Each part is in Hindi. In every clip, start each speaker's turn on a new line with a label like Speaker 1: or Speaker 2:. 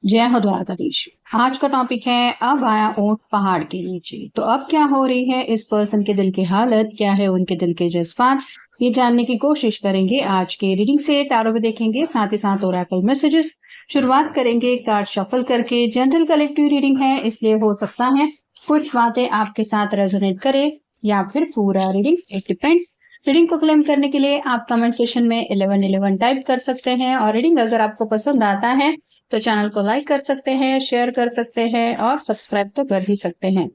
Speaker 1: जय हो द्वारकाधीश। आज का टॉपिक है अब आया ऊंट पहाड़ के नीचे। तो अब क्या हो रही है इस पर्सन के दिल की हालत, क्या है उनके दिल के जज्बात, ये जानने की कोशिश करेंगे आज के रीडिंग से। टैरो भी देखेंगे, साथ ही साथ ओरेकल मैसेजेस। शुरुआत करेंगे कार्ड शफल करके। जनरल कलेक्टिव रीडिंग है, इसलिए हो सकता है कुछ बातें आपके साथ रेजोनेट करे या फिर पूरा रीडिंग, इट डिपेंड्स। रीडिंग को क्लेम करने के लिए आप कमेंट सेक्शन में 1111 टाइप कर सकते हैं। और रीडिंग अगर आपको पसंद आता है तो चैनल को लाइक कर सकते हैं, शेयर कर सकते हैं और सब्सक्राइब तो कर ही सकते हैं।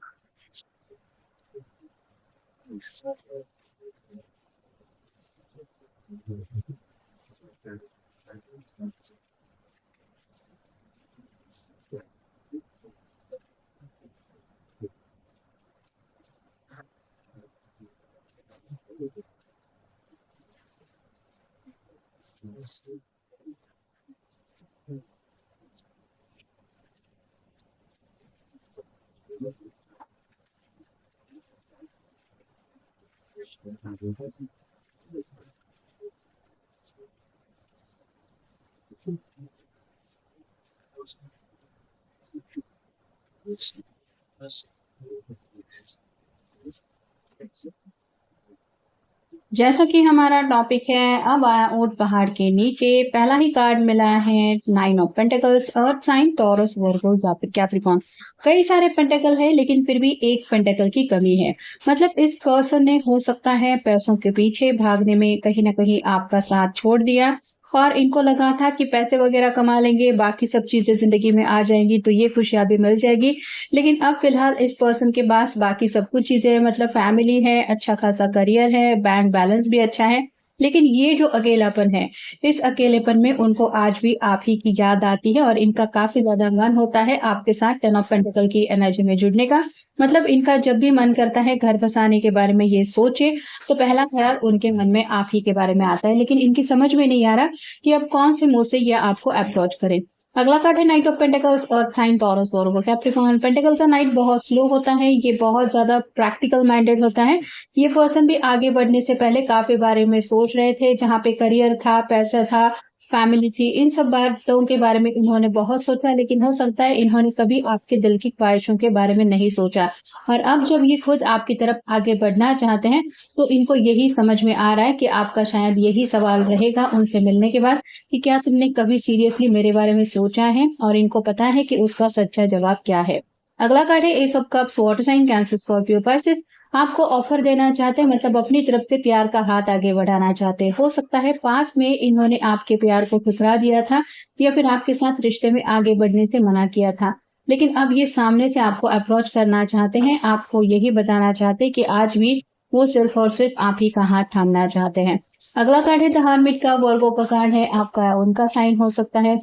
Speaker 1: जैसा कि हमारा टॉपिक है अब आया ऊंट पहाड़ के नीचे। पहला ही कार्ड मिला है 9 of pentacles, earth sign, Taurus, Virgo या फिर कैप्रिकॉर्न। कई सारे पेंटिकल है लेकिन फिर भी एक पेंटिकल की कमी है। मतलब इस पर्सन ने हो सकता है पैसों के पीछे भागने में कहीं ना कहीं आपका साथ छोड़ दिया और इनको लगा था कि पैसे वगैरह कमा लेंगे, बाकी सब चीजें जिंदगी में आ जाएंगी तो ये खुशियां भी मिल जाएगी। लेकिन अब फिलहाल इस पर्सन के पास बाकी सब कुछ चीजें हैं, मतलब फैमिली है, अच्छा खासा करियर है, बैंक बैलेंस भी अच्छा है। लेकिन ये जो अकेलापन है, इस अकेलेपन में उनको आज भी आप ही की याद आती है और इनका काफी ज्यादा मन होता है आपके साथ 10 ऑफ पेंटिकल की एनर्जी में जुड़ने का। मतलब इनका जब भी मन करता है घर बसाने के बारे में ये सोचे तो पहला ख्याल उनके मन में आप ही के बारे में आता है। लेकिन इनकी समझ में नहीं आ रहा कि अब कौन से मुंह से ये आपको अप्रोच करे। अगला कार्ड है नाइट ऑफ पेंटिकल्स और sign Taurus Virgo Capricorn. Pentacle का नाइट बहुत स्लो होता है, ये बहुत ज्यादा प्रैक्टिकल माइंडेड होता है। ये पर्सन भी आगे बढ़ने से पहले काफी बारे में सोच रहे थे, जहाँ पे करियर था, पैसा था, फैमिली थी, इन सब बातों के बारे में इन्होंने बहुत सोचा। लेकिन हो सकता है इन्होंने कभी आपके दिल की ख्वाहिशों के बारे में नहीं सोचा। और अब जब ये खुद आपकी तरफ आगे बढ़ना चाहते हैं तो इनको यही समझ में आ रहा है कि आपका शायद यही सवाल रहेगा उनसे मिलने के बाद कि क्या तुमने कभी सीरियसली मेरे बारे में सोचा है। और इनको पता है कि उसका सच्चा जवाब क्या है। अगला कार्ड है ace of cups, water sign, Cancer, Scorpio, Pisces. आपको ऑफर देना चाहते हैं, मतलब अपनी तरफ से प्यार का हाथ आगे बढ़ाना चाहते हैं। हो सकता है पास में इन्होंने आपके प्यार को ठुकरा दिया था या फिर आपके साथ रिश्ते में आगे बढ़ने से मना किया था। लेकिन अब ये सामने से आपको अप्रोच करना चाहते हैं, आपको यही बताना चाहते हैं कि आज भी वो सिर्फ और सिर्फ आप ही का हाथ थामना चाहते हैं। अगला कार्ड है द हर्मिट का, वर्गो का कार्ड है, आपका उनका साइन हो सकता है।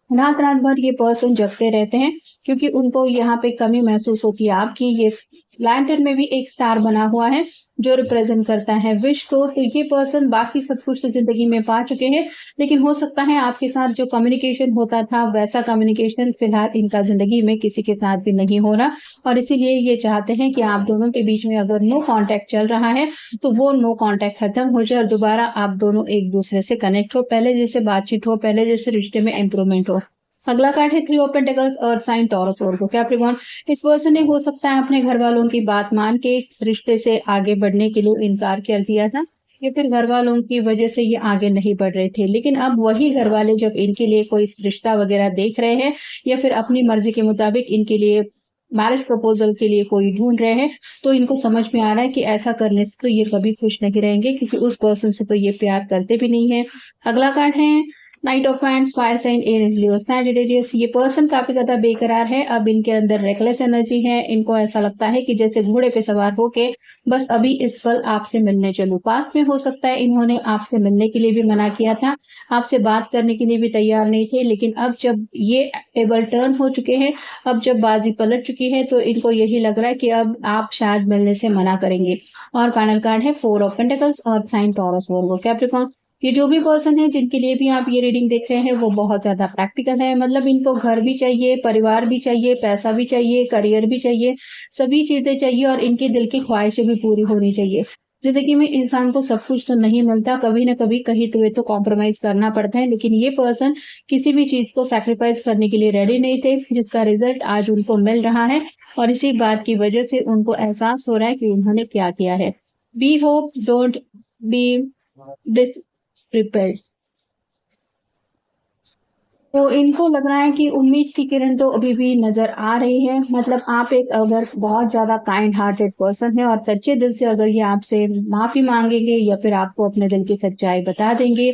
Speaker 1: रात रात भर ये पर्सन जगते रहते हैं क्योंकि उनको यहाँ पे कमी महसूस होती है आपकी। ये लैंटर्न में भी एक स्टार बना हुआ है जो रिप्रेजेंट करता है विश को। तो ये पर्सन बाकी सब कुछ तो जिंदगी में पा चुके हैं, लेकिन हो सकता है आपके साथ जो कम्युनिकेशन होता था वैसा कम्युनिकेशन फिलहाल इनका जिंदगी में किसी के साथ भी नहीं हो रहा। और इसीलिए ये चाहते हैं कि आप दोनों के बीच में अगर नो कांटेक्ट चल रहा है तो वो नो कांटेक्ट खत्म हो जाए और दोबारा आप दोनों एक दूसरे से कनेक्ट हो, पहले जैसे बातचीत हो, पहले जैसे रिश्ते में इंप्रूवमेंट हो। अगला कार्ड है 3 ऑफ पेंटिकल्स और साइन टॉरस वर्गो कैप्रिकॉर्न। इस पर्सन ने हो सकता है अपने घर वालों की बात मान के रिश्ते से आगे बढ़ने के लिए इनकार कर दिया था या फिर घर वालों की वजह से ये आगे नहीं बढ़ रहे थे। लेकिन अब वही घर वाले जब इनके लिए कोई रिश्ता वगैरह देख रहे हैं या फिर अपनी मर्जी के मुताबिक इनके लिए मैरिज प्रपोजल के लिए कोई ढूंढ रहे हैं तो इनको समझ में आ रहा है कि ऐसा करने से तो ये कभी खुश नहीं रहेंगे क्योंकि उस पर्सन से तो ये प्यार करते भी नहीं है। अगला कार्ड है knight of wands, fire sign, Aries, Leo, Sagittarius. ये पर्सन काफी ज्यादा बेकरार है। अब इनके अंदर रेकलेस एनर्जी है। इनको ऐसा लगता है कि जैसे घोड़े पे सवार होके बस अभी इस पल आपसे मिलने चलूं। पास्ट में हो सकता है इन्होंने आपसे मिलने के लिए भी मना किया था, आपसे बात करने के लिए भी तैयार नहीं थे। लेकिन अब जब ये टेबल टर्न हो चुके हैं, अब जब बाजी पलट चुकी है तो इनको यही लग रहा है कि अब आप शायद मिलने से मना करेंगे। और फाइनल कार्ड है 4 ऑफ पेंटिकल्स और साइन टॉरस वर्गो कैप्रिकॉर्न। ये जो भी पर्सन है जिनके लिए भी आप ये रीडिंग देख रहे हैं वो बहुत ज्यादा प्रैक्टिकल है। मतलब इनको घर भी चाहिए, परिवार भी चाहिए, पैसा भी चाहिए, करियर भी चाहिए, सभी चीजें चाहिए और इनके दिल की ख्वाहिशें भी पूरी होनी चाहिए। ज़िंदगी में इंसान को सब कुछ तो नहीं मिलता, कभी न कभी कहीं तो कॉम्प्रोमाइज़ करना पड़ता है, लेकिन ये पर्सन किसी भी चीज़ को सैक्रिफाइस करने के लिए रेडी नहीं थे, जिसका रिज़ल्ट आज उनको मिल रहा है और इसी बात की वजह से उनको एहसास हो रहा है कि उन्होंने क्या किया है। Be hope, don't be disprepared. तो इनको लग रहा है कि उम्मीद की किरण तो अभी भी नज़र आ रही है। मतलब आप एक अगर बहुत ज़्यादा काइंड हार्टेड पर्सन हैं और सच्चे दिल से अगर ये आपसे माफ़ी माँगेंगे या फिर आपको अपने दिल की सच्चाई बता देंगे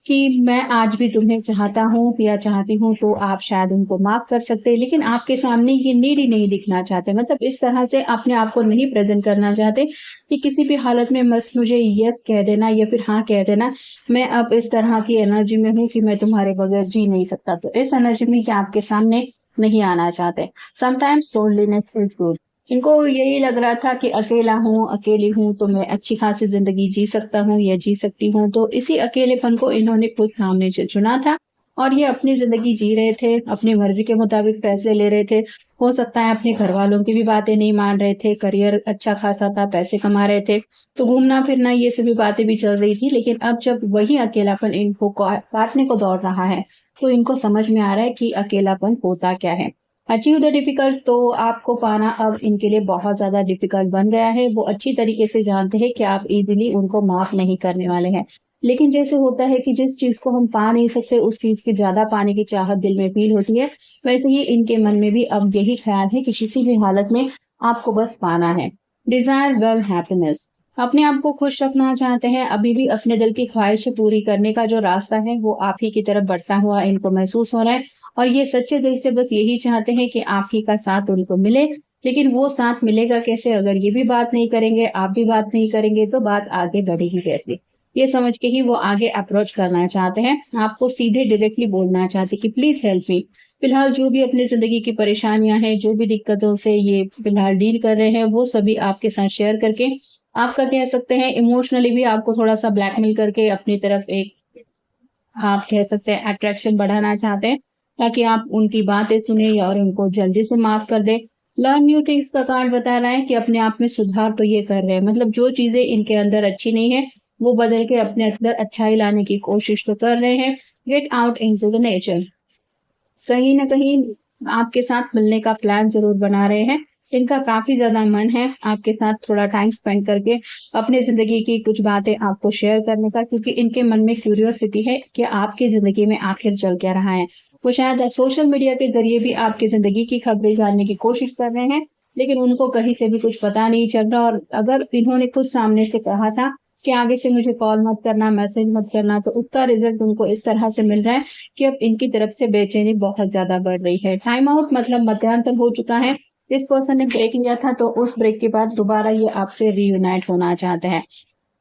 Speaker 1: कि मैं आज भी तुम्हें चाहता हूँ या चाहती हूँ, तो आप शायद उनको माफ़ कर सकते हैं। लेकिन आपके सामने ये नीड ही नहीं दिखना चाहते। मतलब इस तरह से अपने आप को नहीं प्रेज़ेंट करना चाहते कि किसी भी हालत में बस मुझे येस कह देना या फिर हाँ कह देना। मैं अब इस तरह की एनर्जी में हूँ कि मैं तुम्हारे बगैर जी नहीं सकता। तो इस एनर्जी में कि आपके सामने नहीं आना चाहते। Sometimes loneliness is good. इनको यही लग रहा था कि अकेला हूँ, अकेली हूँ तो मैं अच्छी खासी ज़िंदगी जी सकता हूँ या जी सकती हूँ। तो इसी अकेलेपन को इन्होंने खुद सामने से चुना था और ये अपनी ज़िंदगी जी रहे थे, अपनी मर्ज़ी के मुताबिक फ़ैसले ले रहे थे। हो सकता है अपने घरवालों की भी बातें नहीं मान रहे थे, करियर अच्छा खासा था, पैसे कमा रहे थे। तो घूमना-फिरना ये सभी बातें भी चल रही थी, लेकिन अब जब वही अकेलापन इनको काटने को दौड़ रहा है, तो इनको समझ में आ रहा है कि अकेलापन होता क्या है। अचीव द डिफिकल्ट, तो आपको पाना अब इनके लिए बहुत ज़्यादा डिफिकल्ट बन गया है। वो अच्छी तरीके से जानते हैं कि आप ईज़िली उनको माफ़ नहीं करने वाले हैं। लेकिन जैसे होता है कि जिस चीज़ को हम पा नहीं सकते, उस चीज़ की ज़्यादा पाने की चाहत दिल में फ़ील होती है, वैसे ही इनके मन में भी अब यही ख़्याल है कि किसी भी हालत में आपको बस पाना है। डिज़ायर वेल हैप्पीनेस, अपने आप को खुश रखना चाहते हैं, अभी भी अपने दिल की ख्वाहिशें पूरी करने का जो रास्ता है, वो आप ही की तरफ बढ़ता हुआ इनको महसूस हो रहा है और ये सच्चे दिल से बस यही चाहते हैं कि आप ही का साथ उनको मिले। लेकिन वो साथ मिलेगा कैसे अगर ये भी बात नहीं करेंगे, आप भी बात नहीं करेंगे, तो बात आगे बढ़ेगी कैसे? ये समझ के ही वो आगे अप्रोच करना चाहते हैं, आपको सीधे डायरेक्टली बोलना चाहते हैं कि प्लीज़ हेल्प मी। फिलहाल जो भी अपनी ज़िंदगी की परेशानियाँ हैं, जो भी दिक्कतों से ये फिलहाल डील कर रहे हैं, वो सभी आपके साथ शेयर करके आपका कह सकते हैं इमोशनली भी आपको थोड़ा-सा ब्लैकमेल करके अपनी तरफ एक आप कह सकते हैं अट्रैक्शन बढ़ाना चाहते हैं, ताकि आप उनकी बातें सुनें और उनको जल्दी से माफ़ कर दें। लर्न न्यू थिंग्स का कार्ड बता रहा है कि अपने आप में सुधार तो ये कर रहे हैं, मतलब जो चीज़ें इनके अंदर अच्छी नहीं है, वो बदल के अपने अंदर अच्छाई लाने की कोशिश तो कर रहे हैं। Get out into the nature, कहीं न कहीं आपके साथ मिलने का प्लान ज़रूर बना रहे हैं। इनका काफ़ी ज़्यादा मन है आपके साथ थोड़ा टाइम स्पेंड करके अपनी ज़िंदगी की कुछ बातें आपको शेयर करने का, क्योंकि इनके मन में क्यूरियोसिटी है कि आपकी ज़िंदगी में आखिर चल क्या रहा है। वो शायद सोशल मीडिया के ज़रिए भी आपकी ज़िंदगी की खबरें जानने की कोशिश कर रहे हैं, लेकिन उनको कहीं से भी कुछ पता नहीं चल रहा और अगर इन्होंने खुद सामने से कहा था कि आगे से मुझे कॉल मत करना, मैसेज मत करना, तो उसका रिज़ल्ट उनको इस तरह से मिल रहा है कि अब इनकी तरफ से बेचैनी बहुत ज़्यादा बढ़ रही है। टाइम आउट मतलब मध्यांतर हो चुका है। इस पर्सन ने ब्रेक लिया था, तो उस ब्रेक के बाद दोबारा ये आपसे रियूनाइट होना चाहते हैं।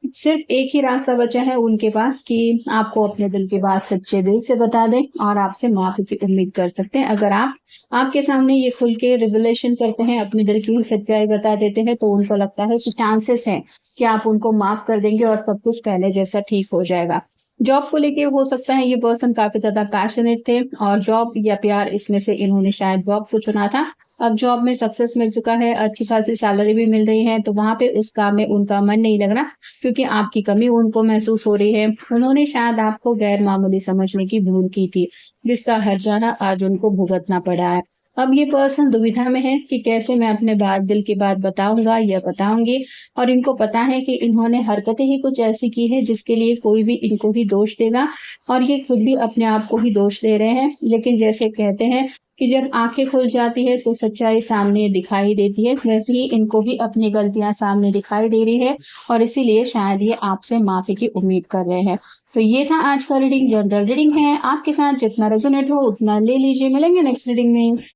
Speaker 1: सिर्फ़ एक ही रास्ता बचा है उनके पास कि आपको अपने दिल की बात सच्चे दिल से बता दें और आपसे माफ़ी की उम्मीद कर सकते हैं। अगर आप आपके सामने ये खुल के रिवलेशन करते हैं, अपने दिल की सच्चाई बता देते हैं, तो उनको लगता है कि चांसेस हैं कि आप उनको माफ़ कर देंगे और सब कुछ पहले जैसा ठीक हो जाएगा। जॉब को लेके हो सकता है ये पर्सन काफ़ी ज़्यादा पैशनेट थे और जॉब या प्यार, इसमें से इन्होंने शायद जॉब को चुना था। अब जॉब में सक्सेस मिल चुका है, अच्छी खासी सैलरी भी मिल रही है, तो वहाँ पे उस काम में उनका मन नहीं लग रहा, क्योंकि आपकी कमी उनको महसूस हो रही है। उन्होंने शायद आपको गैर मामूली समझने की भूल की थी, जिसका हर्जाना आज उनको भुगतना पड़ा है। अब ये पर्सन दुविधा में है कि कैसे मैं अपने दिल की बात बताऊँगा या बताऊँगी, और इनको पता है कि इन्होंने हरकतें ही कुछ ऐसी की है जिसके लिए कोई भी इनको ही दोष देगा और ये खुद भी अपने आप को ही दोष दे रहे हैं। लेकिन जैसे कहते हैं कि जब आँखें खुल जाती है तो सच्चाई सामने दिखाई देती है, वैसे ही इनको भी अपनी गलतियाँ सामने दिखाई दे रही है और इसीलिए शायद ये आपसे माफ़ी की उम्मीद कर रहे हैं। तो ये था आज का रीडिंग, जनरल रीडिंग है। आपके साथ जितना रेज़ोनेट हो उतना ले लीजिए। मिलेंगे नेक्स्ट रीडिंग में।